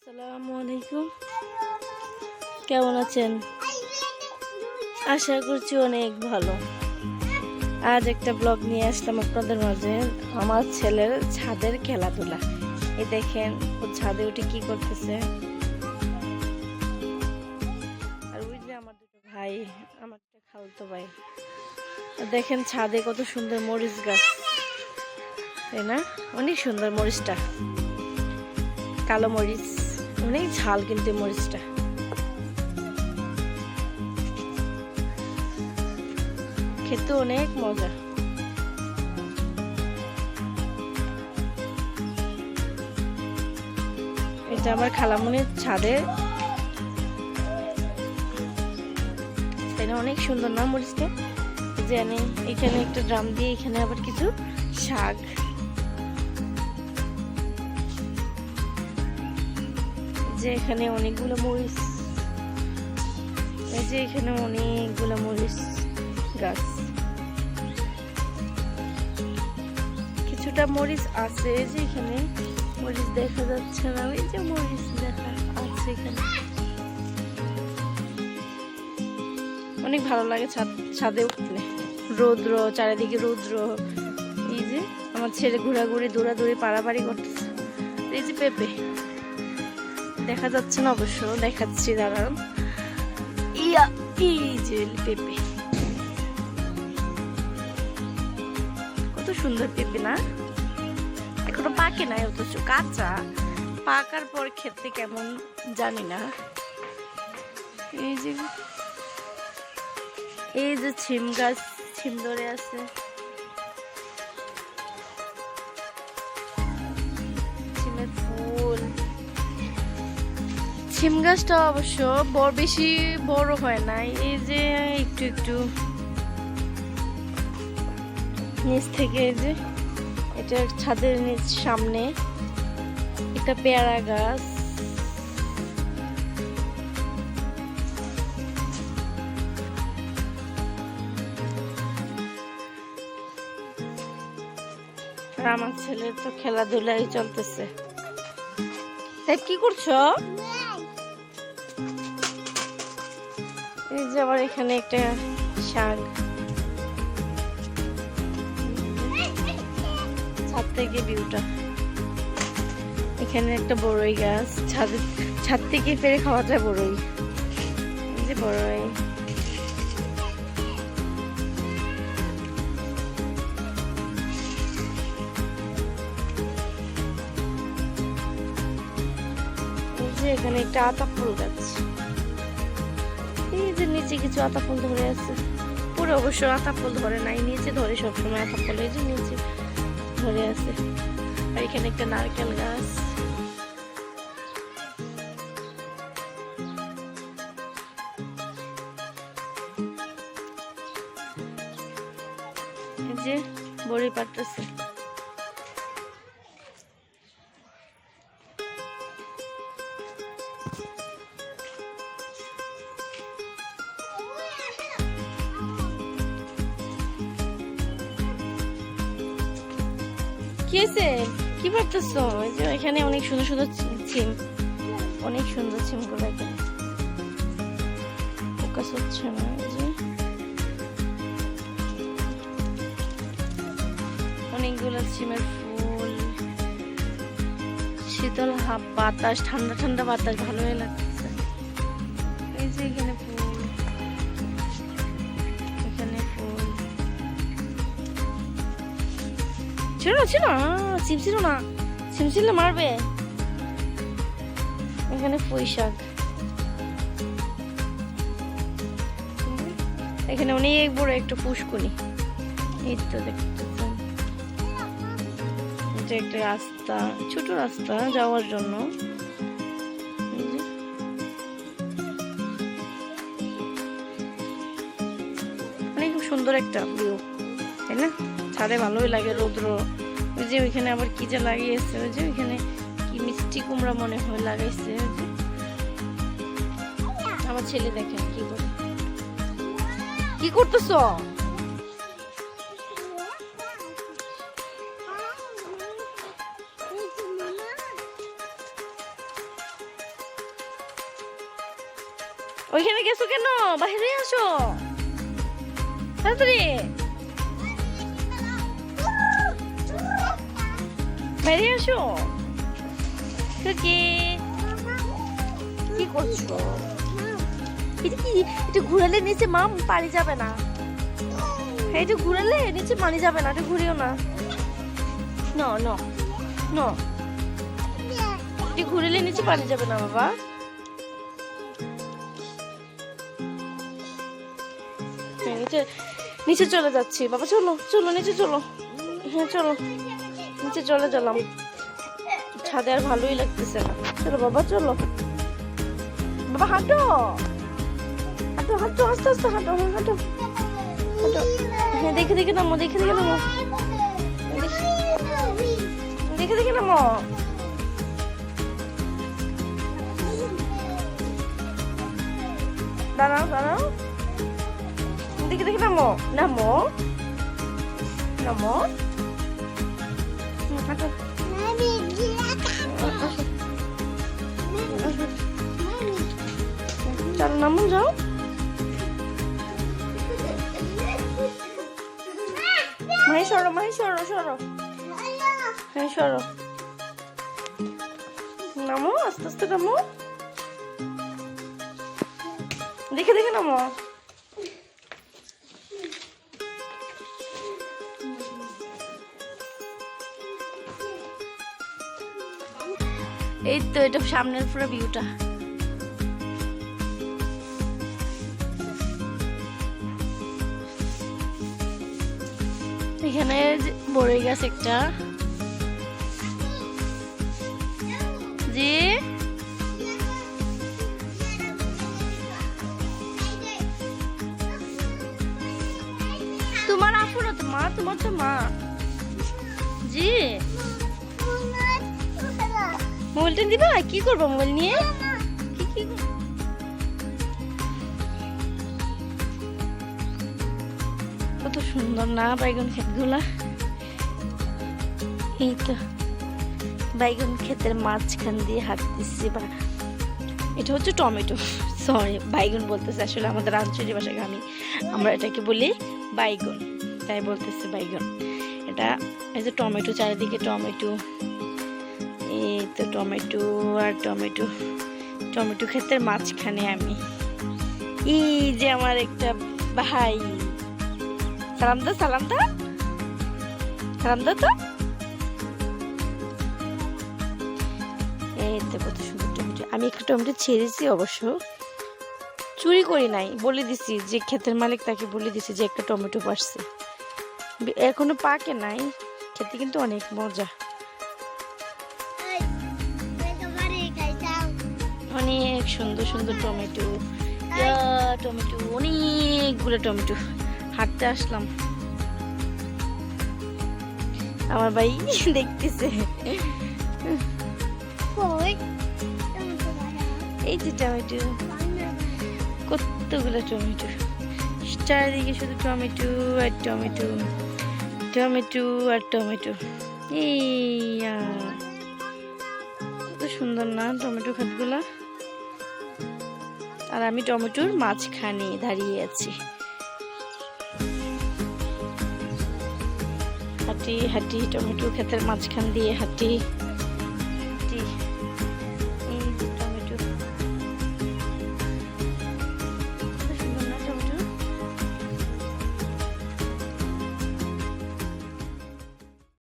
আসসালামু আলাইকুম, কেমন আছেন? আশা করছি অনেক ভালো। আজ একটা ব্লগ নিয়ে আসলাম আপনাদের মাঝে। আমার ছেলের ছাদের খেলাধুলা। এই দেখেন ও ছাদে উঠে কি করতেছে। আর ওই যে আমার দুটো ভাই, আমার একটা খালাতো ভাই, দেখেন ছাদে কত সুন্দর মরিচ গাছ, তাই না? অনেক সুন্দর মরিচটা, কালো মরিচ, অনেক ঝাল কিন্তু মরিচটা। খেতে অনেক মজা। এটা আমার খালামুনির ছাদে, অনেক সুন্দর না মরিচটা। জানি এখানে একটা ড্রাম দিয়ে, এখানে আবার কিছু শাক, যে এখানে অনেকগুলো মরিচ, এই যে এখানে অনেকগুলো মরিচ গাছ, কিছুটা মরিচ আছে, যে এখানে মরিচ দেখা যাচ্ছে না, ওই যে মরিচ দেখা আছে এখানে। অনেক ভালো লাগে ছাদে উঠলে, রৌদ্র চারিদিকে, রৌদ্র। এই যে আমার ছেলে ঘোরাঘুরি দৌড়াদৌড়ি পাড়াপাড়ি করতেছে। এই যে পেঁপে দেখা যাচ্ছে না, অবশ্য দেখাচ্ছি, দাঁড়ান। ইয়া, এই যে পেঁপে, কত সুন্দর পেঁপে না? এখনো পাকে নাই, অথচ কাঁচা। পাকার পর খেতে কেমন জানি না। এই যে ছিম গাছ, ছিম ধরে আছে। ছিমের ফুল, ছিম গাছটা অবশ্য বেশি বড় হয় নাই, এই যে একটু একটু নিচ থেকে, এই যে এটা ছাদের নিচ সামনে একটা পেয়ারা গাছ। আর আমার ছেলের তো খেলাধুলাই চলতেছে। তাই কি করছো? এই যে আবার এখানে একটা শাক, ছাদ থেকে ভিউটা। এখানে একটা বড়ই গাছ, ছাদ থেকে পেরে খাওয়া যায় বড়ই। এই যে বড়ই, এখানে একটা আতা ফুল গাছ। এই যে নিচে কিছু আতা ফুল ধরে আছে, পুরো অবশ্য আতা ফুল ধরে নাই, নিচে ধরে সবসময় আতা ফুল, এই যে নিচে ধরে আছে। আর এখানে একটা নারকেল গাছ। এই যে বড়ি পাড়তেছে। কি হয়েছে? কি পারতেছো? যে এখানে অনেক সুন্দর সুন্দর ছিম, অনেক সুন্দর ছিম গুলো এখানে ফোকাস হচ্ছে না। যে অনেকগুলো ছিমের ফুল, শীতল বাতাস, ঠান্ডা ঠান্ডা বাতাস, ভালোই লাগছে। এই যে এখানে ফুল, এখানে ফুল ছিল না, ছিম ছিল না, ছিম ছিল মারবে। এখানে পুঁই শাক, এখানে অনেক বড় একটা পুষ্কুনি। এই তো দেখতেছেন, এটা একটা রাস্তা, ছোট রাস্তা যাওয়ার জন্য। অনেক সুন্দর একটা ভিউ, তাই না? ছাদে ভালোই লাগে, রৌদ্র। ওই যে ওইখানে আবার কি যে লাগিয়েছে, ওই যে ওইখানে কি মিষ্টি কুমড়া মনে হয় লাগাইছে। ওই যে আমার ছেলে দেখেন কি করে, কি করতেছো? ওইখানে গেছো কেন? বাইরে আসো তাড়াতাড়ি, বাইরে আসো। কি করছো? এটা কি? এটা ঘুরালে নিচে মাম পানি যাবে না। এটা ঘুরালে নিচে পানি যাবে না, এটা ঘুরিও না। নো নো নো, এটা ঘুরালে নিচে পানি যাবে না বাবা। নিচে চলে যাচ্ছি বাবা, চলো চলো নিচে চলো। হ্যাঁ চলো নিচে চলে গেলাম, ছাদে আর ভালোই লাগতেছে না। চলো বাবা চলো, বাবা হাঁটো হাঁটো হাঁটো, আস্তে আস্তে হাঁটো, হ্যাঁ হাঁটো হাঁটো। হ্যাঁ দেখে দেখে নামো, দেখে দেখে নামো, দেখে দেখে নামো। দাঁড়াও দাঁড়াও, দেখে দেখে নামো, নামো নামো, হাঁটো। চলো নামো, যাও। মাহি সরো, মাহি সরো সরো, হ্যাঁ সরো, নামো আস্তে আস্তে নামো, দেখে দেখে নামো। এই তো এটা সামনের পুরো ভিউটা। এখানে বড়ই গাছ একটা, জি তোমার আপুরা তো মা, তোমার তো মা। জি মোবাইলটা দিবা? কি করবো মোবাইল নিয়ে? কত সুন্দর না বাইগন ক্ষেতগুলা। এই তো বাইগন ক্ষেতের মাঝখান দিয়ে হাঁটতেছি। বা এটা হচ্ছে টমেটো, সরি বাইগন বলতেছে, আসলে আমাদের আঞ্চলিক ভাষায় আমরা এটাকে বলি বাইগন, তাই বলতেছে বাইগন। এটা এই যে টমেটো, চারিদিকে টমেটো। এই তো টমেটো আর টমেটো, টমেটো ক্ষেতের মাঝখানে আমি। এই যে আমার একটা ভাই, সালাম দা সালাম দা সালাম দা তো। এই তো কত সুন্দর টমেটো। আমি একটা টমেটো ছেড়েছি, অবশ্য চুরি করি নাই, বলে দিছি যে ক্ষেতের মালিক, তাকে বলে দিছি যে একটা টমেটো পারছে, এখনো পাকে নাই, খেতে কিন্তু অনেক মজা। অনেক সুন্দর সুন্দর টমেটো, টমেটো অনেকগুলো টমেটো। হাঁটতে আসলাম, আমার ভাই দেখতেছে। এই যে টমেটো, কতগুলো টমেটো, চারিদিকে শুধু টমেটো আর টমেটো, টমেটো আর টমেটো। এই কত সুন্দর না টমেটো ক্ষেতগুলা। আর আমি টমেটোর মাঝখানে দাঁড়িয়ে আছি, হাঁটি হাঁটি টমেটো ক্ষেতের মাঝখান দিয়ে হাঁটি।